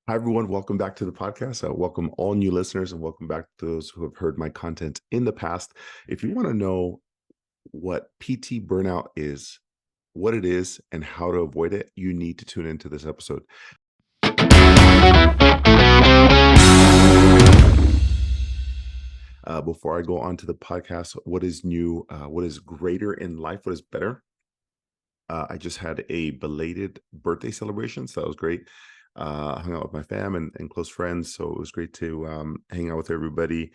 Hi, everyone. Welcome back to the podcast. Welcome all new listeners and welcome back to those who have heard my content in the past. If you want to know what PT burnout is, what it is, and how to avoid it, you need to tune into this episode. Before I go on to the podcast, what is new? What is greater in life? What is better? I just had a belated birthday celebration, so that was great. Hung out with my fam and close friends, so it was great to hang out with everybody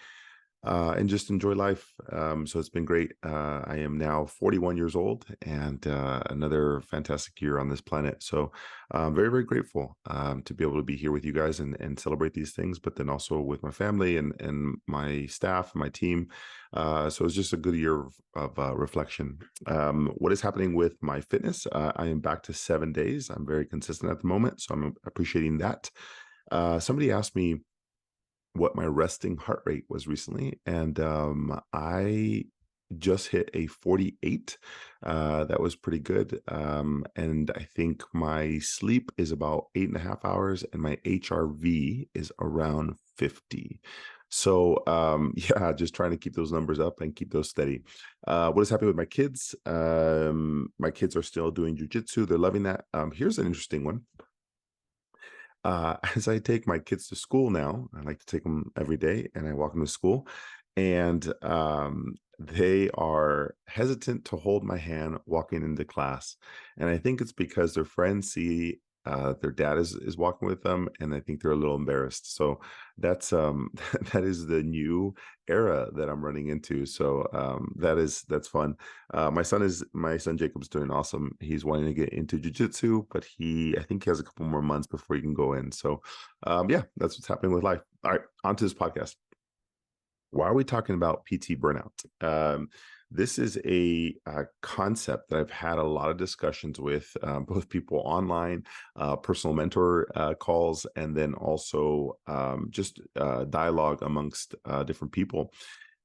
and just enjoy life. So it's been great. I am now 41 years old and another fantastic year on this planet. So I'm very, very grateful to be able to be here with you guys and celebrate these things, but then also with my family and my staff and my team. So it's just a good year of reflection. What is happening with my fitness? I am back to 7 days. I'm very consistent at the moment, so I'm appreciating that. Somebody asked me what my resting heart rate was recently, and I just hit a 48. That was pretty good. And I think my sleep is about 8.5 hours, and my HRV is around 50. So yeah, just trying to keep those numbers up and keep those steady. What is happening with my kids? My kids are still doing jujitsu. They're loving that. Here's an interesting one. As I take my kids to school now, I like to take them every day and I walk them to school. And they are hesitant to hold my hand walking into class. And I think it's because their friends see their dad is walking with them, and I think they're a little embarrassed. So that's that is the new era that I'm running into. So that's fun. My son Jacob's doing awesome. He's wanting to get into jujitsu, but I think he has a couple more months before he can go in. So yeah, that's what's happening with life. All right, on to this podcast. Why are we talking about PT burnout? This is a concept that I've had a lot of discussions with both people online, personal mentor calls, and then also just dialogue amongst different people.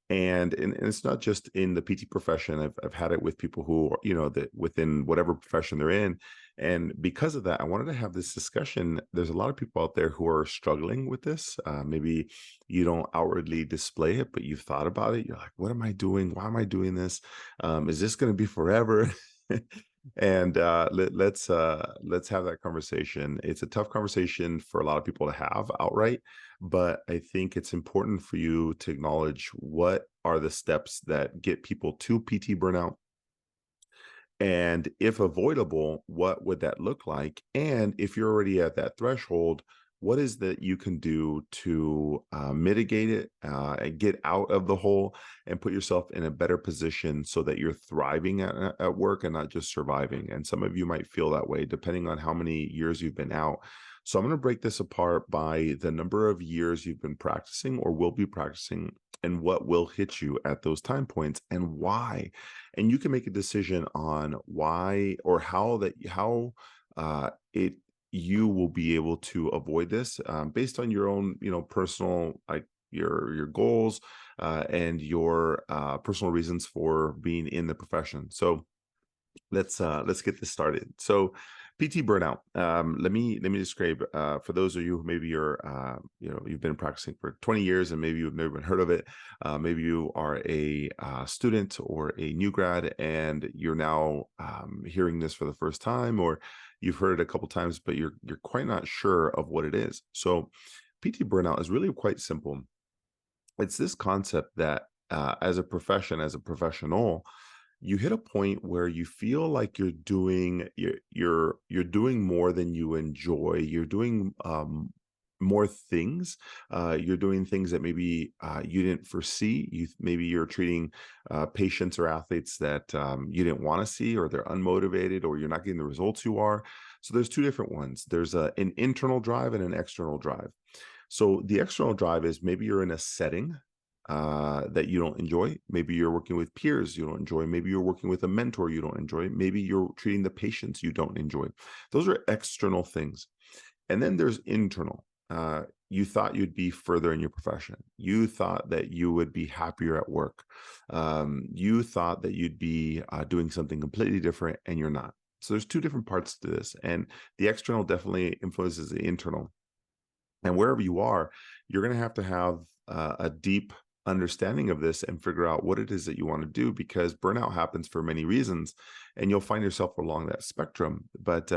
And it's not just in the PT profession. I've had it with people who that within whatever profession they're in. And because of that, I wanted to have this discussion. There's a lot of people out there who are struggling with this. Maybe you don't outwardly display it, but you've thought about it. You're like, what am I doing? Why am I doing this? Is this going to be forever? And let's have that conversation. It's a tough conversation for a lot of people to have outright, but I think it's important for you to acknowledge what are the steps that get people to PT burnout, and if avoidable, what would that look like? And if you're already at that threshold, what is that you can do to mitigate it and get out of the hole and put yourself in a better position so that you're thriving at work and not just surviving? And some of you might feel that way depending on how many years you've been out. So I'm going to break this apart by the number of years you've been practicing or will be practicing, and what will hit you at those time points and why. And you can make a decision on why or how it you will be able to avoid this based on your own personal, like your goals and your personal reasons for being in the profession. So let's get this started. So PT burnout. Let me describe for those of you who maybe you've been practicing for 20 years and maybe you've never even heard of it. Maybe you are a student or a new grad and you're now hearing this for the first time, or you've heard it a couple times, but you're quite not sure of what it is. So PT burnout is really quite simple. It's this concept that as a profession, as a professional, you hit a point where you feel like you're doing more than you enjoy. You're doing more things. You're doing things that maybe you didn't foresee. Maybe you're treating patients or athletes that you didn't want to see, or they're unmotivated, or you're not getting the results you are. So there's two different ones. There's an internal drive and an external drive. So the external drive is maybe you're in a setting that you don't enjoy. Maybe you're working with peers you don't enjoy. Maybe you're working with a mentor you don't enjoy. Maybe you're treating the patients you don't enjoy. Those are external things. And then there's internal. You thought you'd be further in your profession. You thought that you would be happier at work. You thought that you'd be doing something completely different, and you're not. So there's two different parts to this. And the external definitely influences the internal. And wherever you are, you're going to have a deep understanding of this and figure out what it is that you want to do, because burnout happens for many reasons and you'll find yourself along that spectrum. But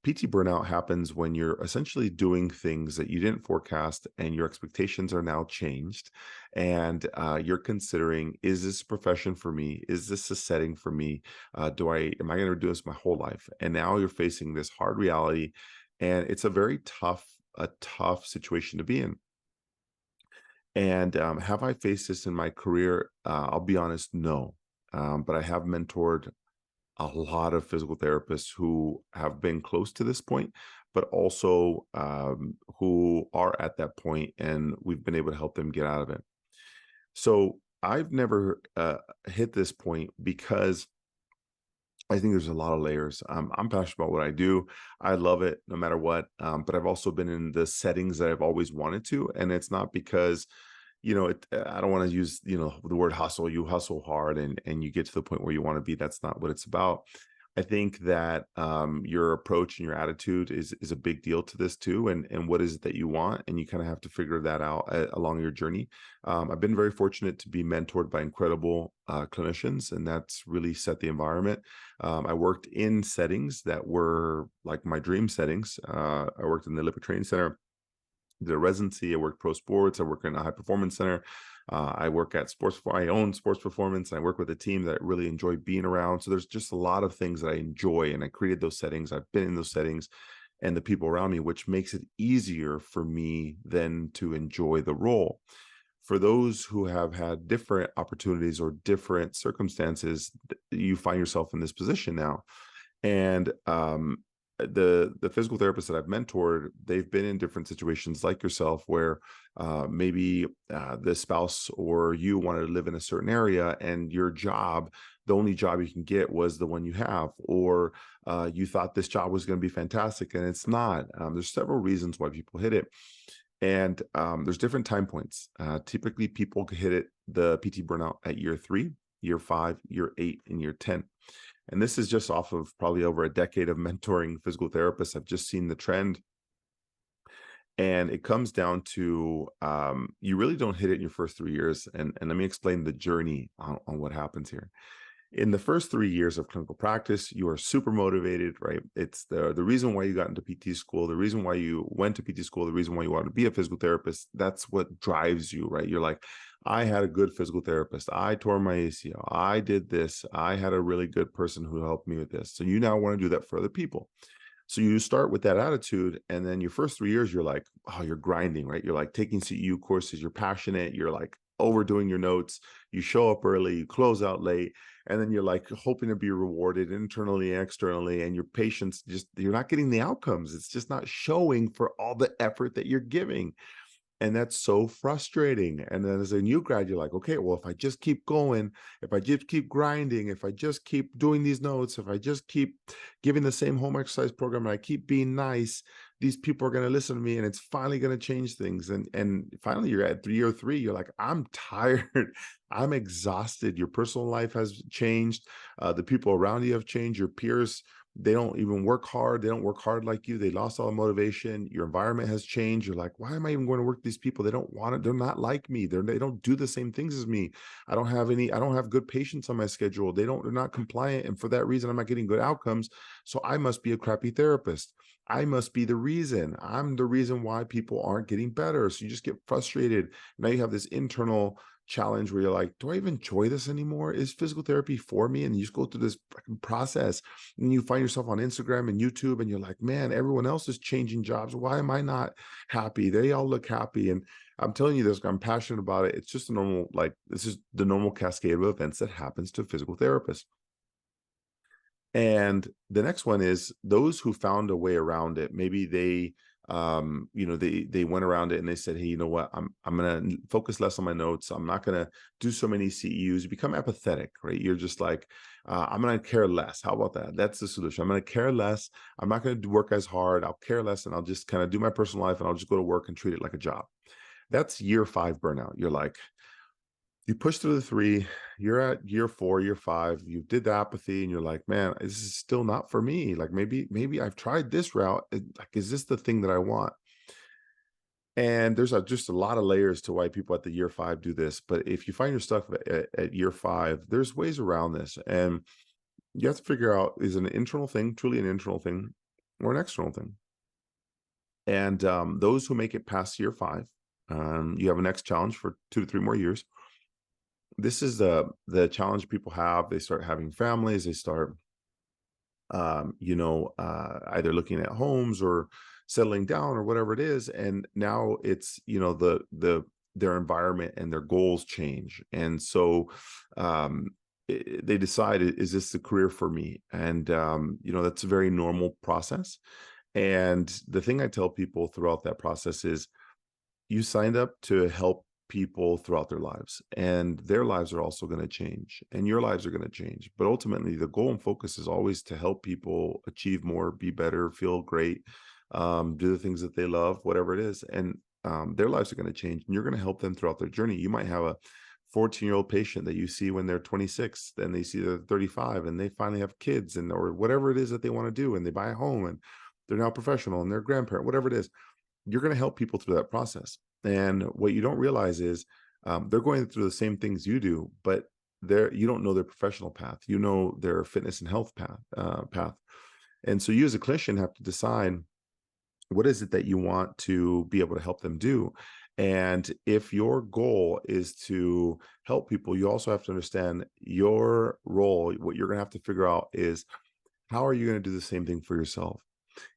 PT burnout happens when you're essentially doing things that you didn't forecast and your expectations are now changed. And you're considering, is this a profession for me? Is this a setting for me? Am I going to do this my whole life? And now you're facing this hard reality. And it's a tough situation to be in. And have I faced this in my career? I'll be honest, no. But I have mentored a lot of physical therapists who have been close to this point, but also who are at that point, and we've been able to help them get out of it. So I've never hit this point because I think there's a lot of layers. I'm passionate about what I do. I love it no matter what. But I've also been in the settings that I've always wanted to. And it's not because, I don't want to use, the word hustle. You hustle hard and you get to the point where you want to be. That's not what it's about. I think that your approach and your attitude is a big deal to this too, and what is it that you want, and you kind of have to figure that out along your journey. I've been very fortunate to be mentored by incredible clinicians, and that's really set the environment. I worked in settings that were like my dream settings. I worked in the Olympic Training Center, did a residency. I worked pro sports. I work in a high performance center. I work at I own sports performance, and I work with a team that I really enjoy being around. So there's just a lot of things that I enjoy, and I created those settings. I've been in those settings and the people around me, which makes it easier for me then to enjoy the role. For those who have had different opportunities or different circumstances, you find yourself in this position now. And the physical therapists that I've mentored, they've been in different situations like yourself, where maybe the spouse or you wanted to live in a certain area, and your job, the only job you can get was the one you have, or you thought this job was going to be fantastic and it's not. There's several reasons why people hit it. And there's different time points. Typically, people hit it, the PT burnout, at year 3, year 5, year 8, and year 10. And this is just off of probably over a decade of mentoring physical therapists. I've just seen the trend. And it comes down to you really don't hit it in your first 3 years. And let me explain the journey on what happens here. In the first 3 years of clinical practice, you are super motivated, right? It's the reason why you got into PT school, the reason why you went to PT school, the reason why you want to be a physical therapist. That's what drives you, right? You're like, I had a good physical therapist. I tore my ACL. I did this. I had a really good person who helped me with this. So you now want to do that for other people. So you start with that attitude, and then your first 3 years, you're like, oh, you're grinding, right? You're like taking CEU courses, you're passionate, you're like overdoing your notes, you show up early, you close out late, and then you're like hoping to be rewarded internally and externally, and your patients you're not getting the outcomes. It's just not showing for all the effort that you're giving. And that's so frustrating. And then as a new grad, you're like, okay, well, if I just keep going, if I just keep grinding, if I just keep doing these notes, if I just keep giving the same home exercise program, and I keep being nice, these people are going to listen to me, and it's finally going to change things. And finally, you're at year 3, you're like, I'm tired. I'm exhausted. Your personal life has changed. The people around you have changed. Your peers, they don't even work hard. They don't work hard like you. They lost all the motivation. Your environment has changed. You're like, why am I even going to work with these people? They don't want it. They're not like me. They don't do the same things as me. I don't have good patients on my schedule. They're not compliant. And for that reason, I'm not getting good outcomes. So I must be a crappy therapist. I must be the reason. I'm the reason why people aren't getting better. So you just get frustrated. Now you have this internal challenge where you're like, do I even enjoy this anymore? Is physical therapy for me? And you just go through this process, and you find yourself on Instagram and YouTube, and you're like, man, everyone else is changing jobs. Why am I not happy? They all look happy. And I'm telling you this, I'm passionate about it. It's just a normal, this is the normal cascade of events that happens to physical therapists. And the next one is those who found a way around it. Maybe they went around it and they said, hey, you know what, I'm going to focus less on my notes. I'm not going to do so many CEUs. You become apathetic, right? You're just like, I'm going to care less. How about that? That's the solution. I'm going to care less. I'm not going to work as hard. I'll care less, and I'll just kind of do my personal life, and I'll just go to work and treat it like a job. That's year 5 burnout. You're like, you push through the 3, you're at year 4, year 5, you did the apathy, and you're like, man, this is still not for me. Like maybe I've tried this route. Like, is this the thing that I want? And there's just a lot of layers to why people at the year 5 do this. But if you find your stuff at year 5, there's ways around this. And you have to figure out, is it an internal thing, truly an internal thing, or an external thing? And those who make it past year 5, you have a next challenge for 2 to 3 more years. This is the challenge people have. They start having families. They start, either looking at homes or settling down or whatever it is. And now it's, their environment and their goals change. And so they decide, is this the career for me? And, that's a very normal process. And the thing I tell people throughout that process is, you signed up to help people throughout their lives, and their lives are also going to change, and your lives are going to change. But ultimately, the goal and focus is always to help people achieve more, be better, feel great, do the things that they love, whatever it is. And their lives are going to change, and you're going to help them throughout their journey. You might have a 14-year-old patient that you see when they're 26, then they see they're 35, and they finally have kids, and or whatever it is that they want to do, and they buy a home, and they're now professional, and they're a grandparent, whatever it is. You're going to help people through that process. And what you don't realize is they're going through the same things you do, but you don't know their professional path. You know their fitness and health path. And so you as a clinician have to decide, what is it that you want to be able to help them do? And if your goal is to help people, you also have to understand your role. What you're going to have to figure out is, how are you going to do the same thing for yourself?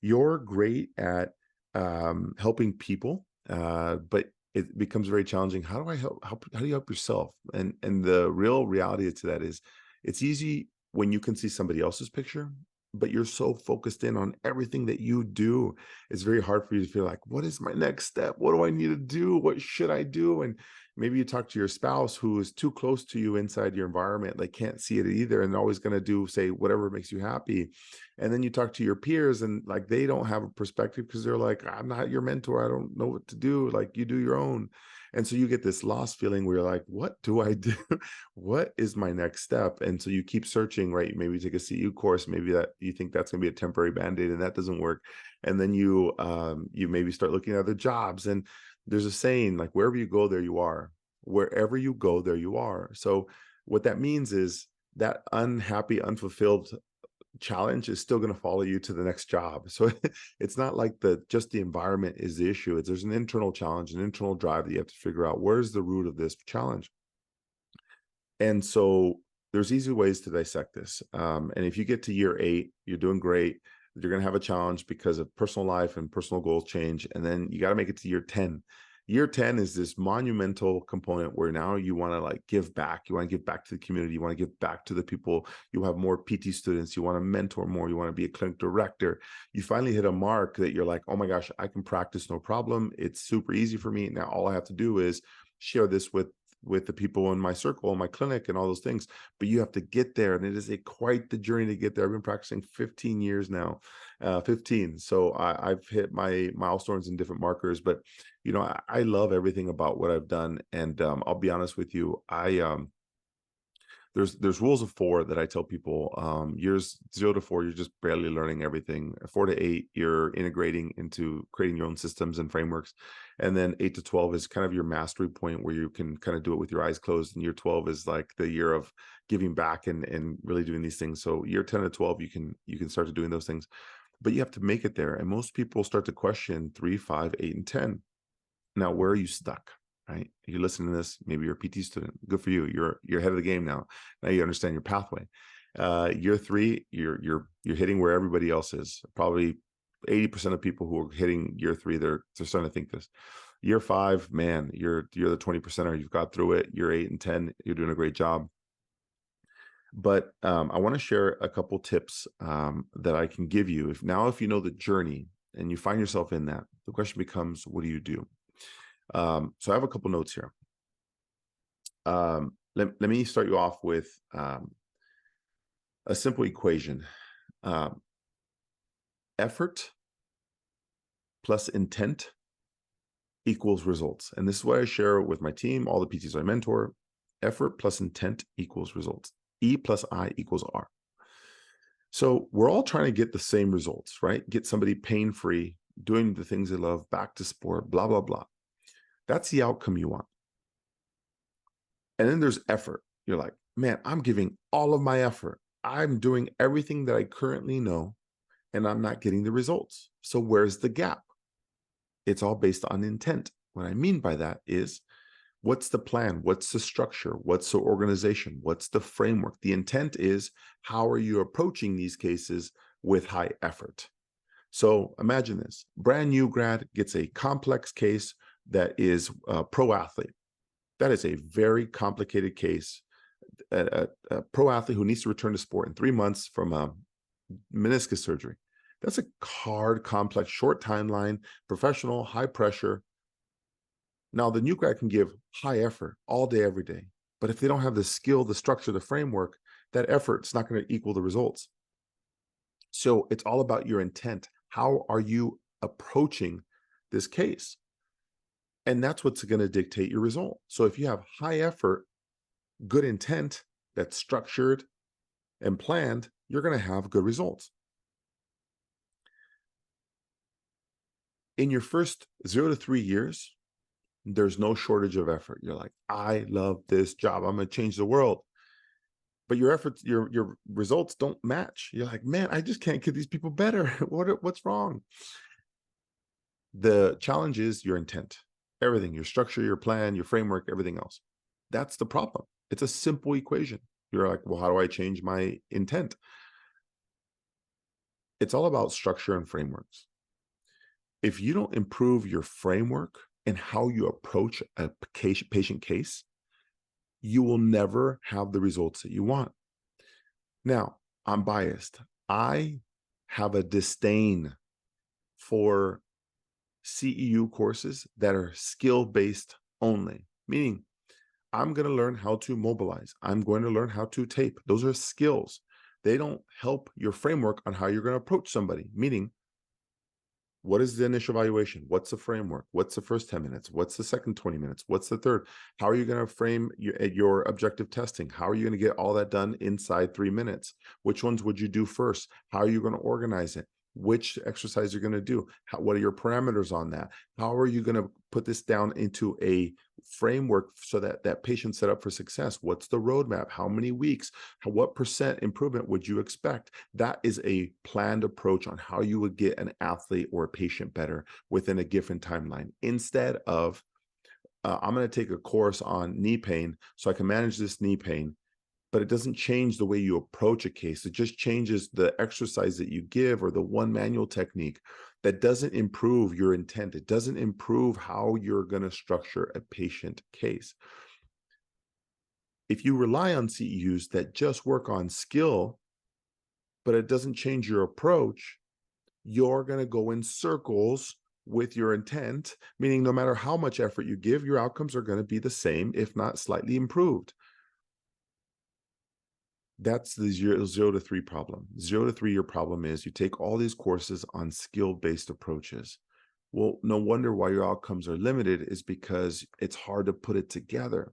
You're great at helping people, but it becomes very challenging. How do I help? How do you help yourself? And the real reality to that is, it's easy when you can see somebody else's picture, but you're so focused in on everything that you do. It's very hard for you to feel like, what is my next step? What do I need to do? What should I do? And maybe you talk to your spouse who is too close to you inside your environment. They can't see it either, and always going to say whatever makes you happy. And then you talk to your peers, and like, they don't have a perspective because they're like, I'm not your mentor. I don't know what to do. Like, you do your own. And so you get this lost feeling where you're like, what do I do? What is my next step? And so you keep searching, right? Maybe take a CU course, maybe that you think that's going to be a temporary band-aid, and that doesn't work. And then you maybe start looking at other jobs. And there's a saying, like, wherever you go, there you are. Wherever you go, there you are. So what that means is that unhappy, unfulfilled challenge is still going to follow you to the next job. So it's not like just the environment is the issue. There's an internal challenge, an internal drive that you have to figure out, where's the root of this challenge. And so there's easy ways to dissect this. And if you get to year 8, you're doing great. You're going to have a challenge because of personal life and personal goals change. And then you got to make it to year 10. Year 10 is this monumental component where now you want to like give back. You want to give back to the community. You want to give back to the people. You have more PT students. You want to mentor more. You want to be a clinic director. You finally hit a mark that you're like, oh my gosh, I can practice no problem. It's super easy for me. Now all I have to do is share this with the people in my circle, in my clinic, and all those things. But you have to get there, and it is quite the journey to get there. I've been practicing 15 years now, 15. So I've hit my milestones and different markers. But I love everything about what I've done, and I'll be honest with you, there's rules of 4 that I tell people. Years 0 to 4, you're just barely learning everything. 4 to 8, you're integrating into creating your own systems and frameworks. And then 8 to 12 is kind of your mastery point, where you can kind of do it with your eyes closed. And year 12 is like the year of giving back and really doing these things. So year 10 to 12, you can start to doing those things, but you have to make it there. And most people start to question 3, 5, 8, and 10. Now, where are you stuck? Right? You're listening to this, maybe you're a PT student. Good for you. You're ahead of the game now. Now you understand your pathway. Year 3, you're hitting where everybody else is. Probably 80% of people who are hitting year 3, they're starting to think this. Year 5, man, you're the 20%er. You've got through it. Year 8 and 10, you're doing a great job. But I want to share a couple tips that I can give you. If you know the journey and you find yourself in that, the question becomes, what do you do? So I have a couple notes here. Let me start you off with a simple equation. Effort plus intent equals results. And this is what I share with my team, all the PTs I mentor. Effort plus intent equals results. E plus I equals R. So we're all trying to get the same results, right? Get somebody pain-free doing the things they love, back to sport, blah, blah, blah. That's the outcome you want. And then there's effort. You're like, man, I'm giving all of my effort. I'm doing everything that I currently know, and I'm not getting the results. So where's the gap? It's all based on intent. What I mean by that is, what's the plan? What's the structure? What's the organization? What's the framework? The intent is, how are you approaching these cases with high effort? So imagine this: brand new grad gets a complex case that is a pro athlete. That is a very complicated case. A pro athlete who needs to return to sport in 3 months from a meniscus surgery. That's a hard, complex, short timeline, professional, high pressure. Now, the new grad can give high effort all day, every day. But if they don't have the skill, the structure, the framework, that effort's not going to equal the results. So it's all about your intent. How are you approaching this case? And that's what's going to dictate your result. So if you have high effort, good intent that's structured and planned, you're going to have good results. In your first 0 to 3 years, there's no shortage of effort. You're like, I love this job. I'm going to change the world. But your efforts, your results don't match. You're like, man, I just can't get these people better. What's wrong? The challenge is your intent. Everything, your structure, your plan, your framework, everything else. That's the problem. It's a simple equation. You're like, well, how do I change my intent? It's all about structure and frameworks. If you don't improve your framework and how you approach a patient case, you will never have the results that you want. Now, I'm biased. I have a disdain for CEU courses that are skill-based only, meaning I'm going to learn how to mobilize. I'm going to learn how to tape. Those are skills. They don't help your framework on how you're going to approach somebody, meaning, what is the initial evaluation? What's the framework? What's the first 10 minutes? What's the second 20 minutes? What's the third? How are you going to frame your objective testing? How are you going to get all that done inside 3 minutes? Which ones would you do first? How are you going to organize it? Which exercise you're going to do? What are your parameters on that? How are you going to put this down into a framework so that that patient's set up for success? What's the roadmap? How many weeks? What percent improvement would you expect? That is a planned approach on how you would get an athlete or a patient better within a given timeline, instead of I'm going to take a course on knee pain so I can manage this knee pain. But it doesn't change the way you approach a case. It just changes the exercise that you give or the one manual technique. That doesn't improve your intent. It doesn't improve how you're going to structure a patient case. If you rely on CEUs that just work on skill, but it doesn't change your approach, you're going to go in circles with your intent, meaning no matter how much effort you give, your outcomes are going to be the same, if not slightly improved. That's the 0 to 3 problem. 0 to 3 year problem is you take all these courses on skill-based approaches. Well, no wonder why your outcomes are limited, is because it's hard to put it together.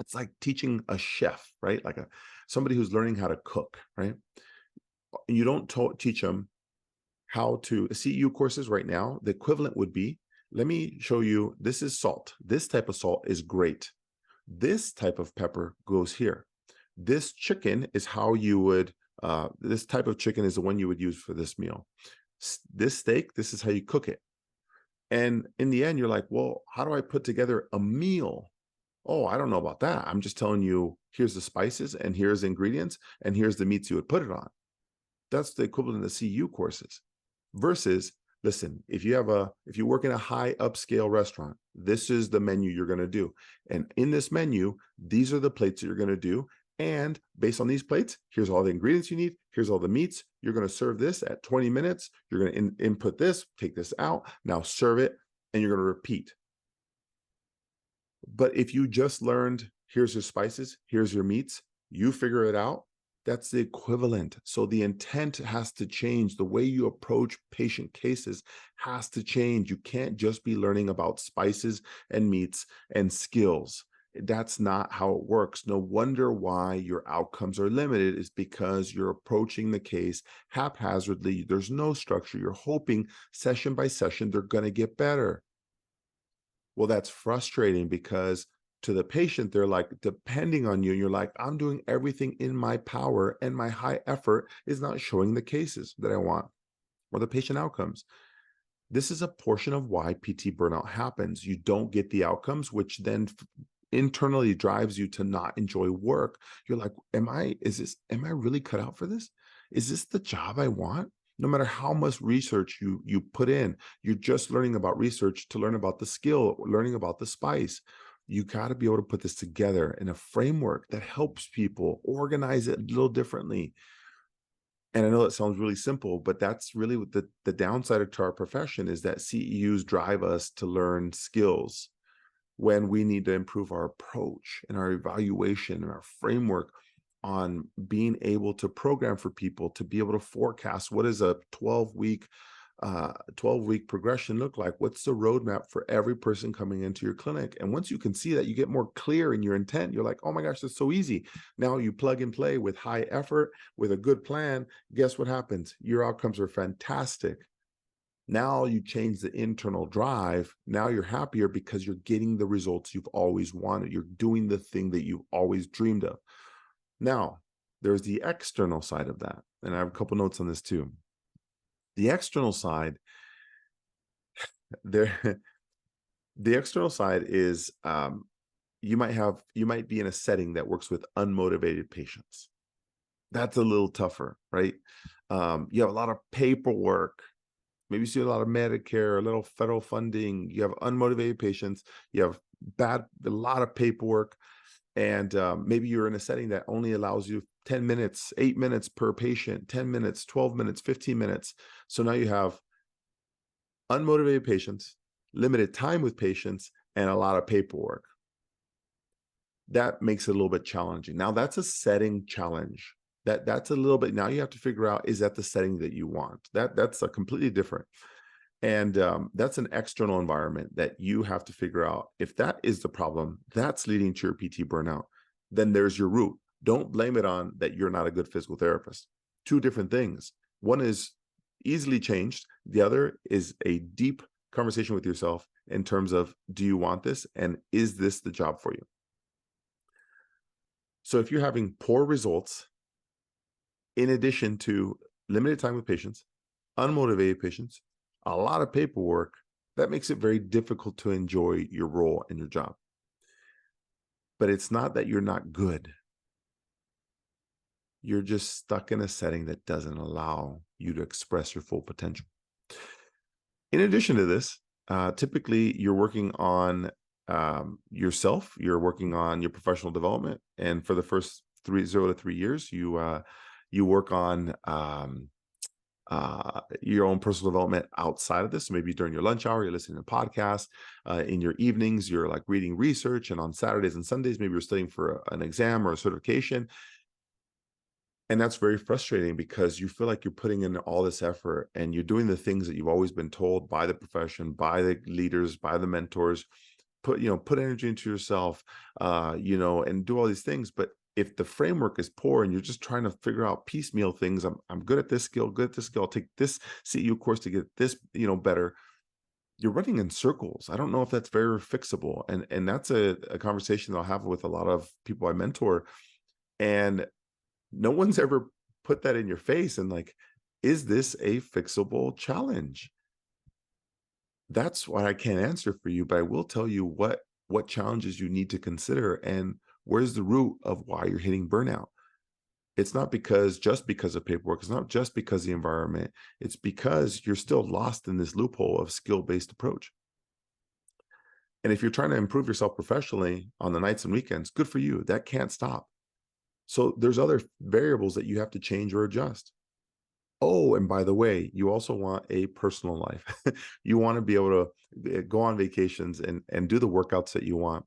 It's like teaching a chef, right? Like somebody who's learning how to cook, right? You don't teach them how to CEU courses right now. The equivalent would be, let me show you, this is salt. This type of salt is great. This type of pepper goes here. This chicken is how you would, this type of chicken is the one you would use for this meal. This steak, this is how you cook it. And in the end, you're like, well, how do I put together a meal? Oh, I don't know about that. I'm just telling you, here's the spices and here's the ingredients and here's the meats you would put it on. That's the equivalent of CEU courses. Versus, listen, if you work in a high upscale restaurant, this is the menu you're going to do. And in this menu, these are the plates that you're going to do. And based on these plates, here's all the ingredients you need. Here's all the meats. You're going to serve this at 20 minutes. You're going to input this, take this out, now serve it, and you're going to repeat. But if you just learned, here's your spices, here's your meats, you figure it out, that's the equivalent. So the intent has to change. The way you approach patient cases has to change. You can't just be learning about spices and meats and skills. That's not how it works. No wonder why your outcomes are limited, is because you're approaching the case haphazardly. There's no structure. You're hoping session by session they're going to get better. Well, that's frustrating because to the patient, they're like depending on you. And you're like, I'm doing everything in my power, and my high effort is not showing the cases that I want or the patient outcomes. This is a portion of why PT burnout happens. You don't get the outcomes, which then internally drives you to not enjoy work. You're like, am I really cut out for this? Is this the job I want? No matter how much research you put in, you're just learning about research to learn about the skill, learning about the spice. You got to be able to put this together in a framework that helps people organize it a little differently. And I know it sounds really simple, but that's really what the downside to our profession is, that CEUs drive us to learn skills when we need to improve our approach and our evaluation and our framework on being able to program for people to be able to forecast what is a 12-week progression look like. What's the roadmap for every person coming into your clinic? And once you can see that, you get more clear in your intent. You're like, oh my gosh, that's so easy. Now you plug and play with high effort, with a good plan. Guess what happens? Your outcomes are fantastic. Now you change the internal drive. Now you're happier because you're getting the results you've always wanted. You're doing the thing that you've always dreamed of. Now, there's the external side of that. And I have a couple notes on this too. The external side, there, the external side is you might be in a setting that works with unmotivated patients. That's a little tougher, right? You have a lot of paperwork. Maybe you see a lot of Medicare, a little federal funding. You have unmotivated patients. You have a lot of paperwork. And maybe you're in a setting that only allows you 10 minutes, 8 minutes per patient, 10 minutes, 12 minutes, 15 minutes. So now you have unmotivated patients, limited time with patients, and a lot of paperwork. That makes it a little bit challenging. Now that's a setting challenge. That's a little bit, now you have to figure out, is that the setting that you want? That's a completely different. And that's an external environment that you have to figure out. If that is the problem, that's leading to your PT burnout, then there's your root. Don't blame it on that you're not a good physical therapist. Two different things. One is easily changed. The other is a deep conversation with yourself in terms of, do you want this? And is this the job for you? So if you're having poor results, in addition to limited time with patients, unmotivated patients, a lot of paperwork, that makes it very difficult to enjoy your role and your job. But it's not that you're not good. You're just stuck in a setting that doesn't allow you to express your full potential. In addition to this, typically you're working on yourself, you're working on your professional development. And for the first 0 to 3 years, you work on your own personal development outside of this. So maybe during your lunch hour, you're listening to podcasts. In your evenings, you're like reading research. And on Saturdays and Sundays, maybe you're studying for an exam or a certification. And that's very frustrating because you feel like you're putting in all this effort and you're doing the things that you've always been told by the profession, by the leaders, by the mentors. Put energy into yourself, and do all these things. But if the framework is poor and you're just trying to figure out piecemeal things, I'm good at this skill, I'll take this CEU course to get this, better. You're running in circles. I don't know if that's very fixable. And that's a conversation that I'll have with a lot of people I mentor. And no one's ever put that in your face and like, is this a fixable challenge? That's why I can't answer for you, but I will tell you what challenges you need to consider and where's the root of why you're hitting burnout. It's not just because of paperwork. It's not just because of the environment. It's because you're still lost in this loophole of skill-based approach. And if you're trying to improve yourself professionally on the nights and weekends, good for you. That can't stop. So there's other variables that you have to change or adjust. Oh, and by the way, you also want a personal life. You want to be able to go on vacations and do the workouts that you want.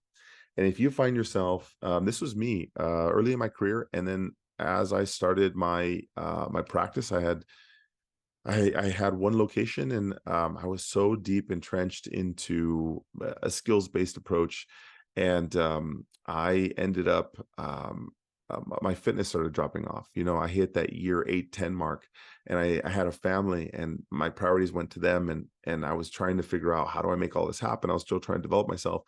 And if you find yourself, this was me early in my career, and then as I started my practice, I had one location, and I was so deep entrenched into a skills-based approach, And I ended up, my fitness started dropping off. I hit that year 8, 10 mark, and I had a family, and my priorities went to them, and I was trying to figure out, how do I make all this happen? I was still trying to develop myself,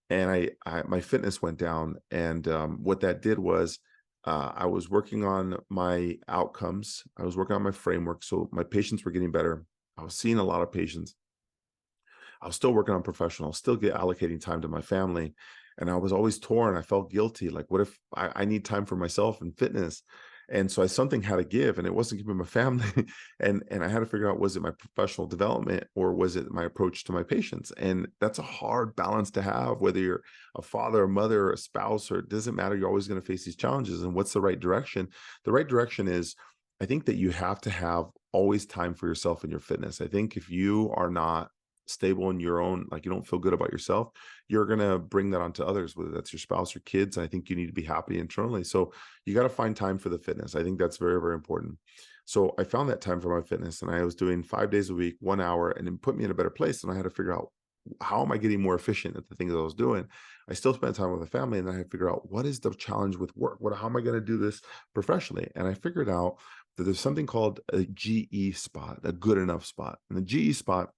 and my fitness went down. And what that did was, I was working on my outcomes. I was working on my framework, so my patients were getting better. I was seeing a lot of patients. I was still working on professional, still get allocating time to my family. And I was always torn. I felt guilty. Like, what if I need time for myself and fitness? And so something had to give, and it wasn't giving my family. And I had to figure out, was it my professional development, or was it my approach to my patients? And that's a hard balance to have, whether you're a father, a mother, a spouse, or it doesn't matter. You're always going to face these challenges. And what's the right direction? The right direction is, I think that you have to have always time for yourself and your fitness. I think if you are not stable in your own, like, you don't feel good about yourself, you're going to bring that onto others, whether that's your spouse or kids. I think you need to be happy internally. So you got to find time for the fitness. I think that's very, very important. So I found that time for my fitness, and I was doing 5 days a week, 1 hour, and it put me in a better place. And I had to figure out, how am I getting more efficient at the things I was doing? I still spent time with the family, and then I had to figure out, what is the challenge with work? How am I going to do this professionally? And I figured out that there's something called a GE spot, a good enough spot. And the GE spot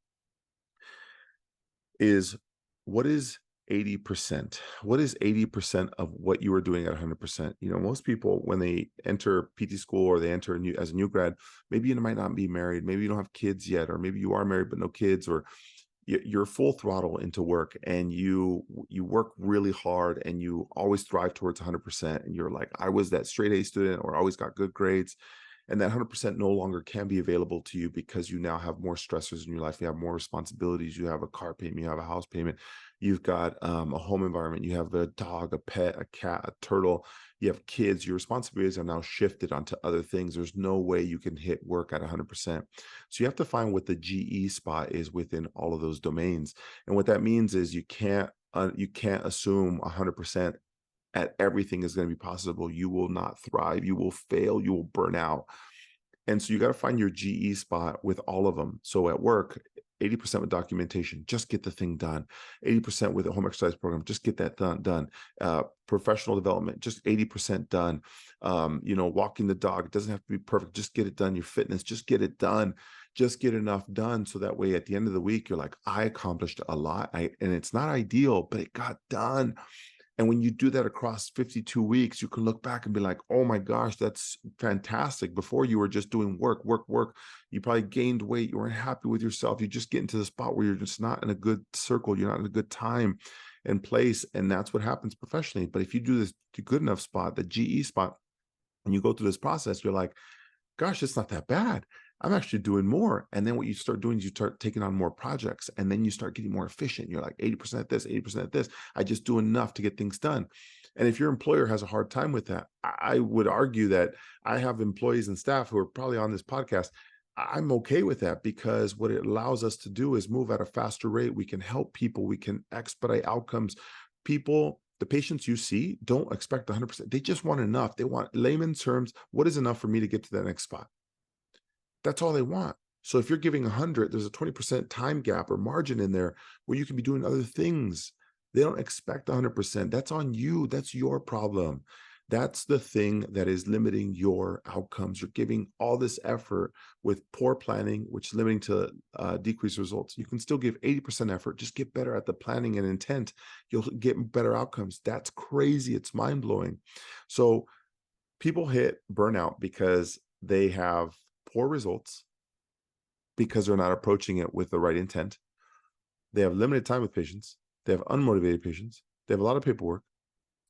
is, what is 80%? What is 80% of what you are doing at 100%? Most people, when they enter PT school, or they enter as a new grad, maybe you might not be married, maybe you don't have kids yet, or maybe you are married but no kids, or you're full throttle into work, and you work really hard, and you always thrive towards 100%. And you're like, I was that straight A student, or always got good grades. And that 100% no longer can be available to you, because you now have more stressors in your life. You have more responsibilities. You have a car payment, you have a house payment, you've got a home environment, you have a dog, a pet, a cat, a turtle, you have kids. Your responsibilities are now shifted onto other things. There's no way you can hit work at 100%. So you have to find what the GE spot is within all of those domains. And what that means is, you can't assume 100% at everything is going to be possible. You will not thrive. You will fail. You will burn out. And so you got to find your GE spot with all of them. So at work, 80% with documentation, just get the thing done. 80% with a home exercise program, just get that done. Professional development, just 80% done. Walking the dog, it doesn't have to be perfect. Just get it done. Your fitness, just get it done. Just get enough done. So that way, at the end of the week, you're like, I accomplished a lot. And it's not ideal, but it got done. And when you do that across 52 weeks, you can look back and be like, oh my gosh, that's fantastic. Before, you were just doing work, work, work. You probably gained weight. You weren't happy with yourself. You just get into the spot where you're just not in a good circle. You're not in a good time and place. And that's what happens professionally. But if you do this good enough spot, the GE spot, and you go through this process, you're like, gosh, it's not that bad. I'm actually doing more. And then what you start doing is, you start taking on more projects, and then you start getting more efficient. You're like 80% at this, 80% at this. I just do enough to get things done. And if your employer has a hard time with that, I would argue that I have employees and staff who are probably on this podcast. I'm okay with that, because what it allows us to do is move at a faster rate. We can help people. We can expedite outcomes. The patients you see don't expect 100%. They just want enough. They want, layman's terms, what is enough for me to get to that next spot? That's all they want. So if you're giving 100, there's a 20% time gap or margin in there where you can be doing other things. They don't expect 100%. That's on you. That's your problem. That's the thing that is limiting your outcomes. You're giving all this effort with poor planning, which is limiting to decreased results. You can still give 80% effort. Just get better at the planning and intent. You'll get better outcomes. That's crazy. It's mind-blowing. So people hit burnout because they have poor results, because they're not approaching it with the right intent. They have limited time with patients. They have unmotivated patients. They have a lot of paperwork.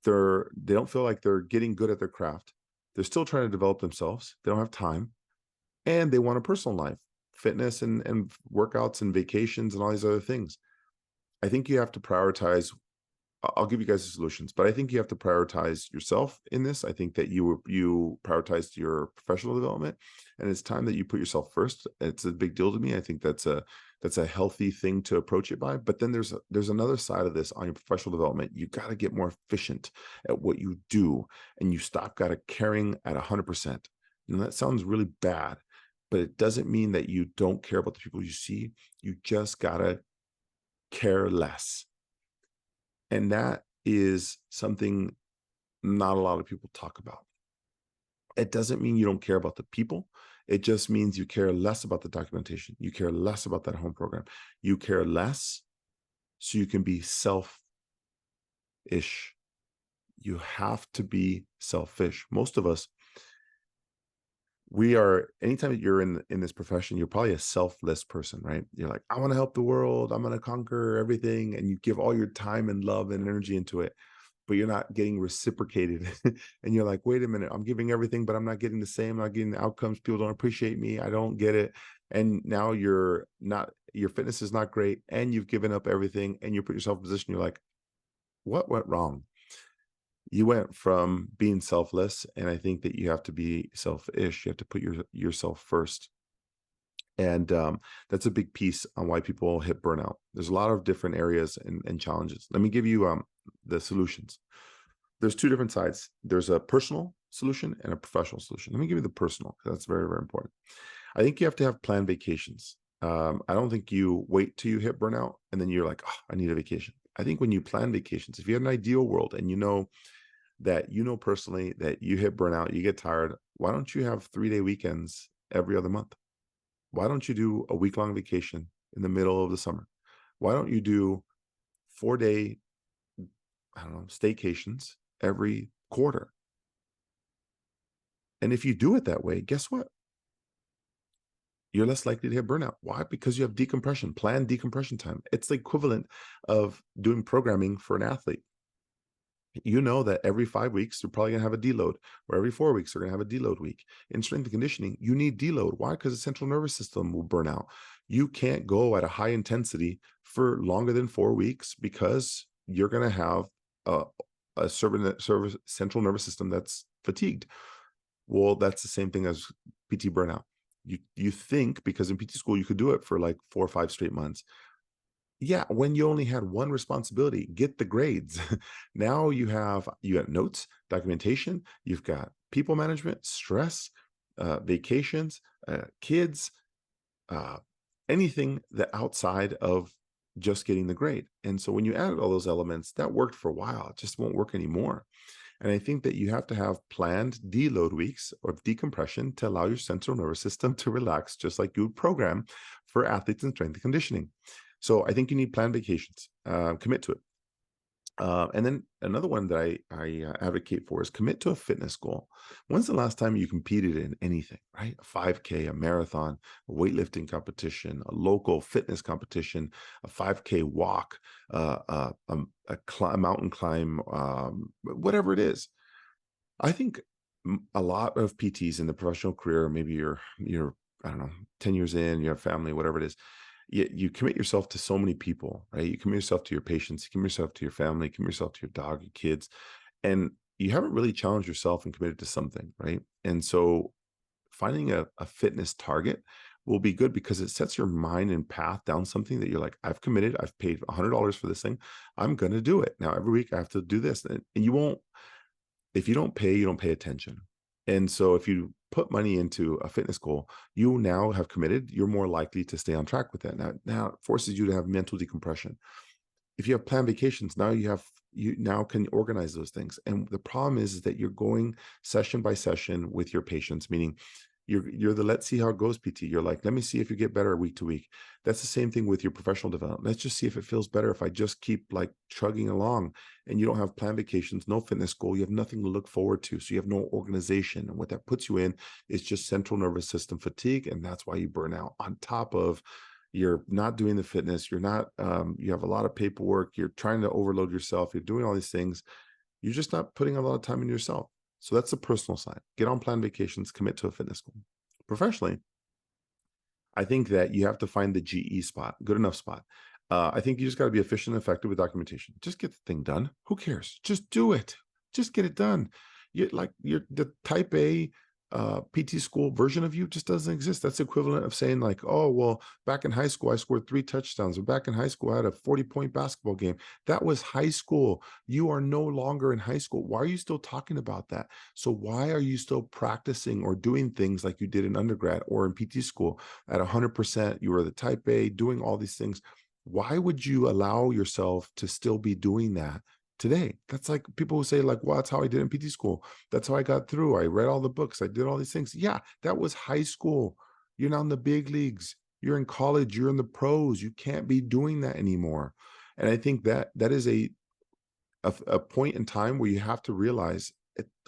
They don't feel like they're getting good at their craft. They're still trying to develop themselves. They don't have time, and they want a personal life, fitness and workouts and vacations and all these other things. I think you have to prioritize. I'll give you guys the solutions, but I think you have to prioritize yourself in this. I think that you prioritized your professional development, and it's time that you put yourself first. It's a big deal to me. I think that's a healthy thing to approach it by. But then there's another side of this on your professional development. You got to get more efficient at what you do, and you stop caring at 100%. That sounds really bad, but it doesn't mean that you don't care about the people you see. You just gotta care less. And that is something not a lot of people talk about. It doesn't mean you don't care about the people. It just means you care less about the documentation. You care less about that home program. You care less so you can be selfish. You have to be selfish. Most of us, we are, anytime that you're in this profession, you're probably a selfless person, right? You're like, I want to help the world, I'm going to conquer everything, and you give all your time and love and energy into it, but you're not getting reciprocated. And you're like, wait a minute, I'm giving everything, but I'm not getting the same, I'm not getting the outcomes. People don't appreciate me, I don't get it. And now you're not, your fitness is not great, and you've given up everything, and you put yourself in a position, you're like, what went wrong? You went from being selfless, and I think that you have to be selfish. You have to put yourself first. And that's a big piece on why people hit burnout. There's a lot of different areas and challenges. Let me give you the solutions. There's two different sides. There's a personal solution and a professional solution. Let me give you the personal, because that's very, very important. I think you have to have planned vacations. I don't think you wait till you hit burnout and then you're like, oh, I need a vacation. I think when you plan vacations, if you have an ideal world and you know personally that you hit burnout, you get tired, why don't you have 3-day weekends every other month? Why don't you do a week-long vacation in the middle of the summer? Why don't you do 4-day, I don't know, staycations every quarter? And if you do it that way, guess what? You're less likely to hit burnout. Why? Because you have decompression, planned decompression time. It's the equivalent of doing programming for an athlete. You know that every 5 weeks, you're probably going to have a deload, or every 4 weeks, you're going to have a deload week. In strength and conditioning, you need deload. Why? Because the central nervous system will burn out. You can't go at a high intensity for longer than 4 weeks because you're going to have a central nervous system that's fatigued. Well, that's the same thing as PT burnout. You think because in PT school, you could do it for like 4 or 5 straight months. Yeah, when you only had one responsibility, get the grades. Now you got notes, documentation, you've got people management, stress, vacations, kids, uh, anything that outside of just getting the grade. And so when you added all those elements, that worked for a while. It just won't work anymore. And I think that you have to have planned deload weeks of decompression to allow your central nervous system to relax, just like you would program for athletes in strength and conditioning. So I think you need planned vacations. Commit to it. And then another one that I advocate for is commit to a fitness goal. When's the last time you competed in anything, right? A 5K, a marathon, a weightlifting competition, a local fitness competition, a 5K walk, a mountain climb, whatever it is. I think a lot of PTs in the professional career, maybe you're I don't know, 10 years in, you have family, whatever it is, you commit yourself to so many people, right? You commit yourself to your patients, you commit yourself to your family, you commit yourself to your dog, your kids, and you haven't really challenged yourself and committed to something, right? And so finding a fitness target will be good because it sets your mind and path down something that you're like, I've committed, I've paid $100 for this thing, I'm going to do it. Now, every week I have to do this. And you won't, if you don't pay, you don't pay attention. And so if you put money into a fitness goal, you now have committed, you're more likely to stay on track with that. Now it forces you to have mental decompression. If you have planned vacations, you now can organize those things. And the problem is that you're going session by session with your patients, meaning you're the let's see how it goes PT. You're like, let me see if you get better week to week. That's the same thing with your professional development. Let's just see if it feels better if I just keep like chugging along. And you don't have planned vacations, no fitness goal, you have nothing to look forward to. So you have no organization. And what that puts you in is just central nervous system fatigue. And that's why you burn out, on top of you're not doing the fitness, you're not you have a lot of paperwork, you're trying to overload yourself, you're doing all these things, you're just not putting a lot of time in yourself. So that's the personal side. Get on planned vacations, commit to a fitness goal. Professionally, I think that you have to find the GE spot, good enough spot. I think you just got to be efficient and effective with documentation. Just get the thing done. Who cares? Just do it. Just get it done. You're the type A PT school version of you just doesn't exist. That's the equivalent of saying like, oh, well, back in high school, I scored 3 touchdowns. Or back in high school, I had a 40-point basketball game. That was high school. You are no longer in high school. Why are you still talking about that? So why are you still practicing or doing things like you did in undergrad or in PT school at 100%? You were the type A doing all these things. Why would you allow yourself to still be doing that today. That's like people who say like, well, that's how I did in PT school. That's how I got through. I read all the books. I did all these things. Yeah, that was high school. You're now in the big leagues. You're in college. You're in the pros. You can't be doing that anymore. And I think that that is a point in time where you have to realize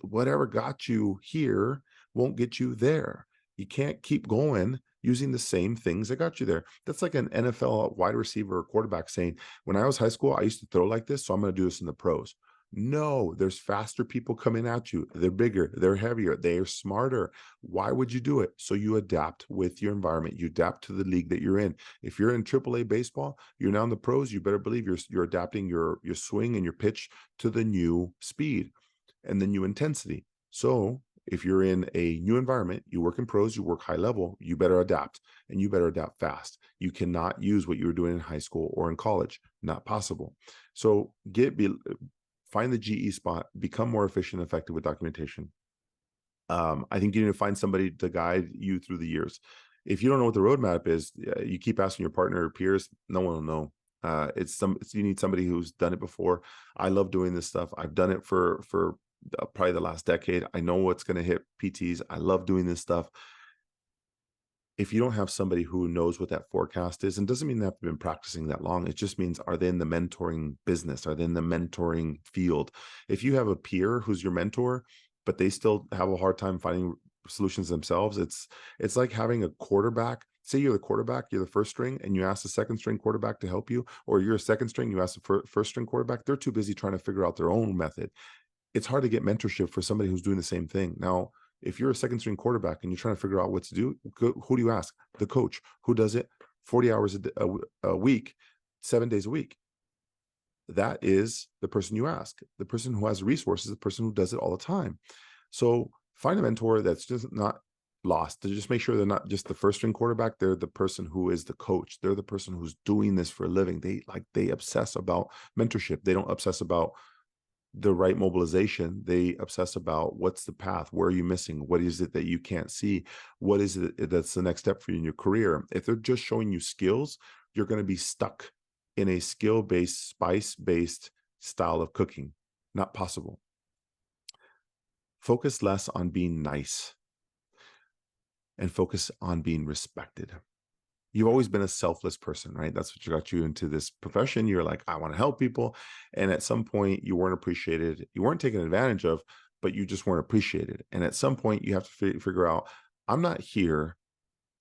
whatever got you here won't get you there. You can't keep going using the same things that got you there. That's like an NFL wide receiver or quarterback saying, when I was high school, I used to throw like this, so I'm going to do this in the pros. No, there's faster people coming at you. They're bigger, they're heavier, they're smarter. Why would you do it? So you adapt with your environment. You adapt to the league that you're in. If you're in AAA baseball, you're now in the pros. You better believe you're adapting your swing and your pitch to the new speed and the new intensity. So if you're in a new environment, you work in pros, you work high level, you better adapt, and you better adapt fast. You cannot use what you were doing in high school or in college. Not possible. So find the GE spot, become more efficient and effective with documentation. I think you need to find somebody to guide you through the years. If you don't know what the roadmap is, you keep asking your partner or peers, no one will know. You need somebody who's done it before. I love doing this stuff. I've done it for probably the last decade. I know what's going to hit PTs. I love doing this stuff. If you don't have somebody who knows what that forecast is, and doesn't mean they have been practicing that long, it just means, are they in the mentoring business? Are they in the mentoring field? If you have a peer who's your mentor, but they still have a hard time finding solutions themselves, it's like having a quarterback. Say you're the quarterback, you're the first string, and you ask the second string quarterback to help you, or you're a second string, you ask the first string quarterback. They're too busy trying to figure out their own method. It's hard to get mentorship for somebody who's doing the same thing. Now, if you're a second string quarterback and you're trying to figure out what to do, who do you ask? The coach, who does it 40 hours a week, 7 days a week. That is the person you ask. The person who has resources, the person who does it all the time. So find a mentor that's just not lost. To just make sure they're not just the first string quarterback. They're the person who is the coach. They're the person who's doing this for a living. They obsess about mentorship. They don't obsess about the right mobilization. They obsess about what's the path, where are you missing, what is it that you can't see, what is it that's the next step for you in your career. If they're just showing you skills, you're going to be stuck in a skill-based, spice-based style of cooking. Not possible. Focus less on being nice and focus on being respected. You've always been a selfless person, right? That's what got you into this profession. You're like, I want to help people. And at some point you weren't appreciated. You weren't taken advantage of, but you just weren't appreciated. And at some point you have to figure out, I'm not here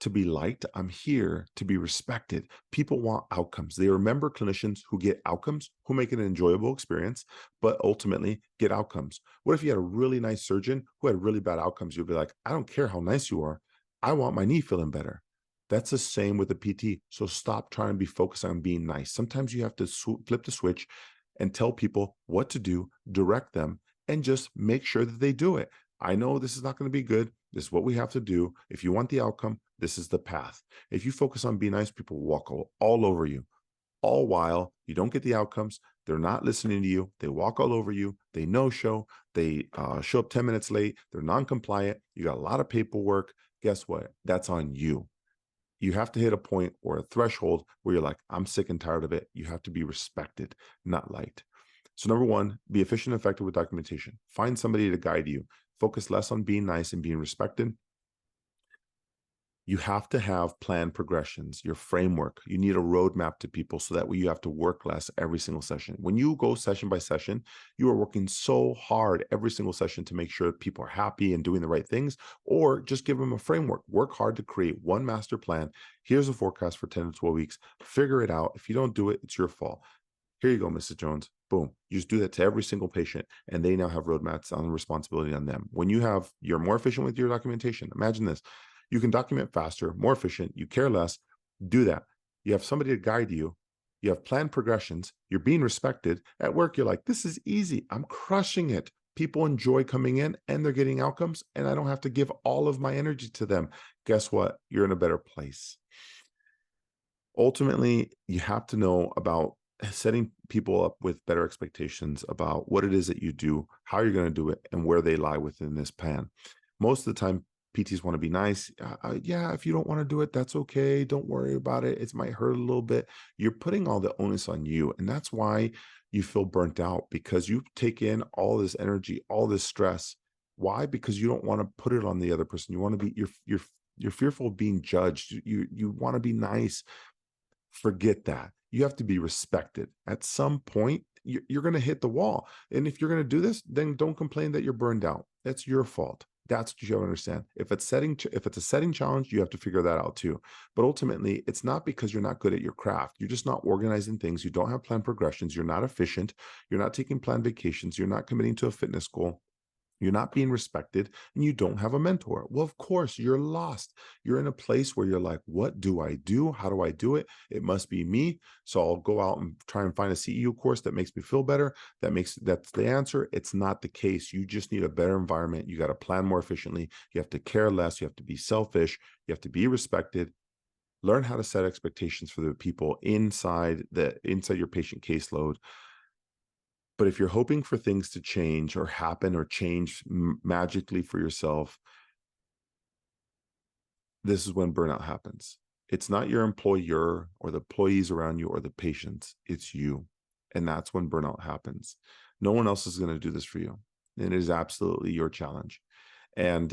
to be liked. I'm here to be respected. People want outcomes. They remember clinicians who get outcomes, who make it an enjoyable experience, but ultimately get outcomes. What if you had a really nice surgeon who had really bad outcomes? You'd be like, I don't care how nice you are. I want my knee feeling better. That's the same with the PT. So stop trying to be focused on being nice. Sometimes you have to flip the switch and tell people what to do, direct them, and just make sure that they do it. I know this is not going to be good. This is what we have to do. If you want the outcome, this is the path. If you focus on being nice, people walk all over you, all while you don't get the outcomes. They're not listening to you. They walk all over you. They no-show. They show up 10 minutes late. They're non-compliant. You got a lot of paperwork. Guess what? That's on you. You have to hit a point or a threshold where you're like, I'm sick and tired of it. You have to be respected, not liked. So number one, be efficient and effective with documentation. Find somebody to guide you. Focus less on being nice and being respected. You have to have planned progressions, your framework. You need a roadmap to people so that way you have to work less every single session. When you go session by session, you are working so hard every single session to make sure that people are happy and doing the right things, or just give them a framework. Work hard to create one master plan. Here's a forecast for 10 to 12 weeks. Figure it out. If you don't do it, it's your fault. Here you go, Mrs. Jones. Boom. You just do that to every single patient, and they now have roadmaps on the responsibility on them. When you're more efficient with your documentation. Imagine this. You can document faster, more efficient, you care less, do that. You have somebody to guide you. You have planned progressions. You're being respected. At work, you're like, this is easy. I'm crushing it. People enjoy coming in and they're getting outcomes, and I don't have to give all of my energy to them. Guess what? You're in a better place. Ultimately, you have to know about setting people up with better expectations about what it is that you do, how you're going to do it, and where they lie within this plan. Most of the time, PTs want to be nice. Yeah, if you don't want to do it, that's okay. Don't worry about it. It might hurt a little bit. You're putting all the onus on you. And that's why you feel burnt out, because you take in all this energy, all this stress. Why? Because you don't want to put it on the other person. You want to be, you're fearful of being judged. You want to be nice. Forget that. You have to be respected. At some point, you're going to hit the wall. And if you're going to do this, then don't complain that you're burned out. That's your fault. That's what you have to understand. If it's a setting challenge, you have to figure that out too. But ultimately, it's not because you're not good at your craft. You're just not organizing things. You don't have planned progressions. You're not efficient. You're not taking planned vacations. You're not committing to a fitness goal. You're not being respected, and you don't have a mentor. Well, of course, you're lost. You're in a place where you're like, what do I do? How do I do it? It must be me. So I'll go out and try and find a CEO course that makes me feel better. That's the answer. It's not the case. You just need a better environment. You got to plan more efficiently. You have to care less. You have to be selfish. You have to be respected. Learn how to set expectations for the people inside your patient caseload. But if you're hoping for things to change or happen or change magically for yourself, this is when burnout happens. It's not your employer or the employees around you or the patients, it's you. And that's when burnout happens. No one else is going to do this for you. And it is absolutely your challenge. And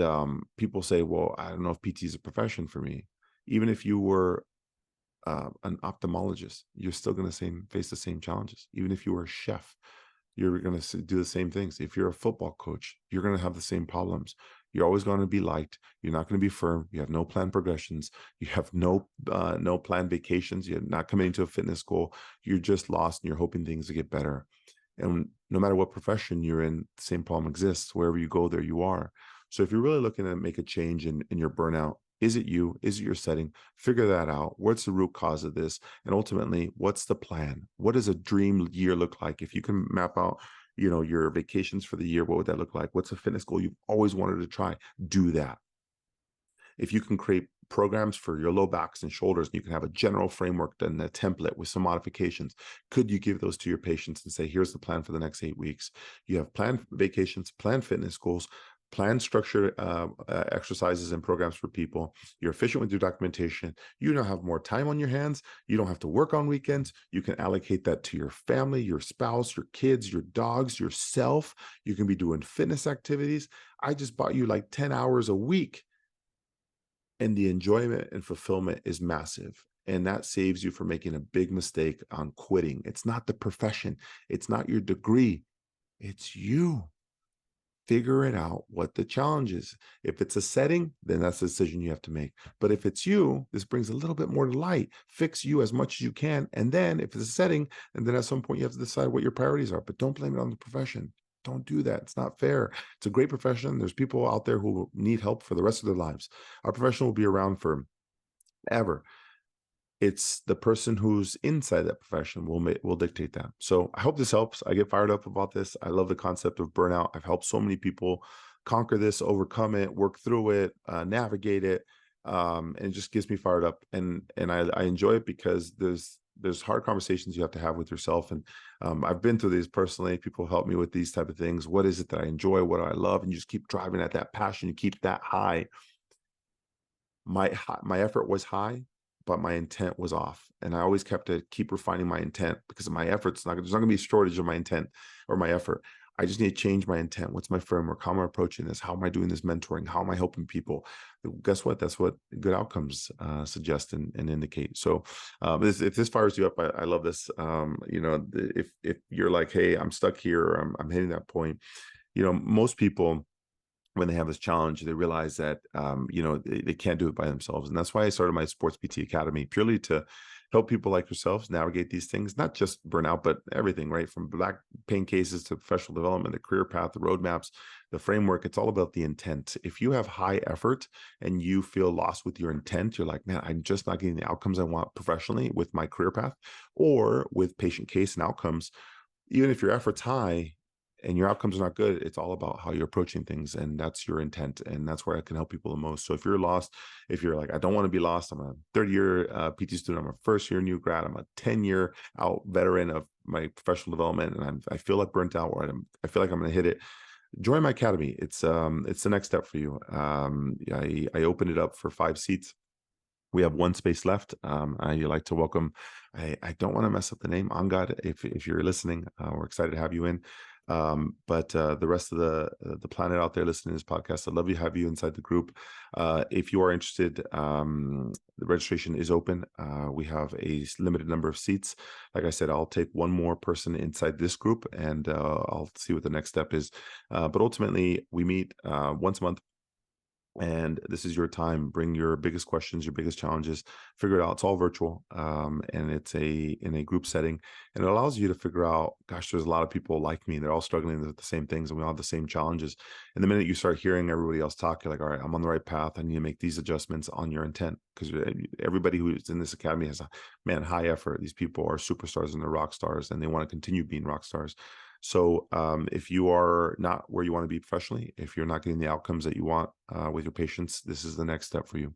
people say, well, I don't know if PT is a profession for me. Even if you were an ophthalmologist, you're still going to face the same challenges. Even if you were a chef, you're going to do the same things. If you're a football coach, you're going to have the same problems. You're always going to be liked. You're not going to be firm. You have no planned progressions. You have no planned vacations. You're not committing to a fitness goal. You're just lost, and you're hoping things will get better. And no matter what profession you're in, the same problem exists. Wherever you go, there you are. So if you're really looking to make a change in your burnout, is it you? Is it your setting? Figure that out. What's the root cause of this? And ultimately, what's the plan? What does a dream year look like? If you can map out, your vacations for the year, what would that look like? What's a fitness goal you've always wanted to try? Do that. If you can create programs for your low backs and shoulders, and you can have a general framework and a template with some modifications, could you give those to your patients and say, here's the plan for the next 8 weeks? You have planned vacations, planned fitness goals, plan structured exercises and programs for people. You're efficient with your documentation. You now have more time on your hands. You don't have to work on weekends. You can allocate that to your family, your spouse, your kids, your dogs, yourself. You can be doing fitness activities. I just bought you like 10 hours a week. And the enjoyment and fulfillment is massive. And that saves you from making a big mistake on quitting. It's not the profession. It's not your degree. It's you. Figure it out what the challenge is. If it's a setting, then that's the decision you have to make. But if it's you, this brings a little bit more to light. Fix you as much as you can. And then if it's a setting, and then at some point you have to decide what your priorities are. But don't blame it on the profession. Don't do that. It's not fair. It's a great profession. There's people out there who need help for the rest of their lives. Our profession will be around for ever. It's the person who's inside that profession will dictate that. So I hope this helps. I get fired up about this. I love the concept of burnout. I've helped so many people conquer this, overcome it, work through it, navigate it. And it just gets me fired up. And I enjoy it because there's hard conversations you have to have with yourself. And I've been through these personally. People help me with these type of things. What is it that I enjoy? What do I love? And you just keep driving at that passion. You keep that high. My effort was high, but my intent was off. And I always keep refining my intent, because of my efforts. There's not going to be a shortage of my intent or my effort. I just need to change my intent. What's my framework? How am I approaching this? How am I doing this mentoring? How am I helping people? Guess what? That's what good outcomes suggest and indicate. So if this fires you up, I love this. If you're like, hey, I'm stuck here, or I'm hitting that point, most people, when they have this challenge, they realize that, they can't do it by themselves. And that's why I started my Sports PT Academy, purely to help people like yourselves navigate these things, not just burnout, but everything, right? From back pain cases to professional development, the career path, the roadmaps, the framework. It's all about the intent. If you have high effort and you feel lost with your intent, you're like, man, I'm just not getting the outcomes I want professionally with my career path or with patient case and outcomes. Even if your effort's high and your outcomes are not good, it's all about how you're approaching things. And that's your intent. And that's where I can help people the most. So if you're lost, if you're like, I don't want to be lost, I'm a 30-year PT student, I'm a first-year new grad, I'm a 10-year out veteran of my professional development, and I feel like burnt out, or I feel like I'm going to hit it, join my academy. It's the next step for you. I opened it up for 5 seats. We have one space left. I like to welcome. I don't want to mess up the name. On God, if you're listening, we're excited to have you in. But the rest of the planet out there listening to this podcast, I'd love to have you inside the group. If you are interested, the registration is open. We have a limited number of seats. Like I said, I'll take one more person inside this group, and I'll see what the next step is. But ultimately, we meet once a month, and this is your time. Bring your biggest questions, your biggest challenges, figure it out. It's all virtual, and it's in a group setting, and it allows you to figure out, gosh, there's a lot of people like me. They're all struggling with the same things, and we all have the same challenges. And the minute you start hearing everybody else talk, you're like, all right, I'm on the right path. I need to make these adjustments on your intent, because everybody who's in this academy has a high effort. These people are superstars and they're rock stars, and they want to continue being rock stars. So if you are not where you want to be professionally, if you're not getting the outcomes that you want with your patients, this is the next step for you.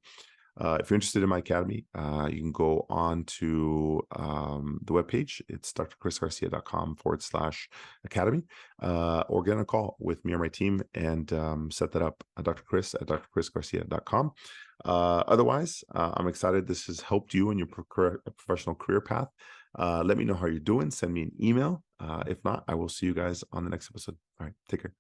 If you're interested in my academy, you can go on to the webpage. It's drchrisgarcia.com/academy, or get on a call with me or my team and set that up. Dr. Chris at drchrisgarcia.com. Otherwise, I'm excited this has helped you in your professional career path. Let me know how you're doing. Send me an email. If not, I will see you guys on the next episode. All right, take care.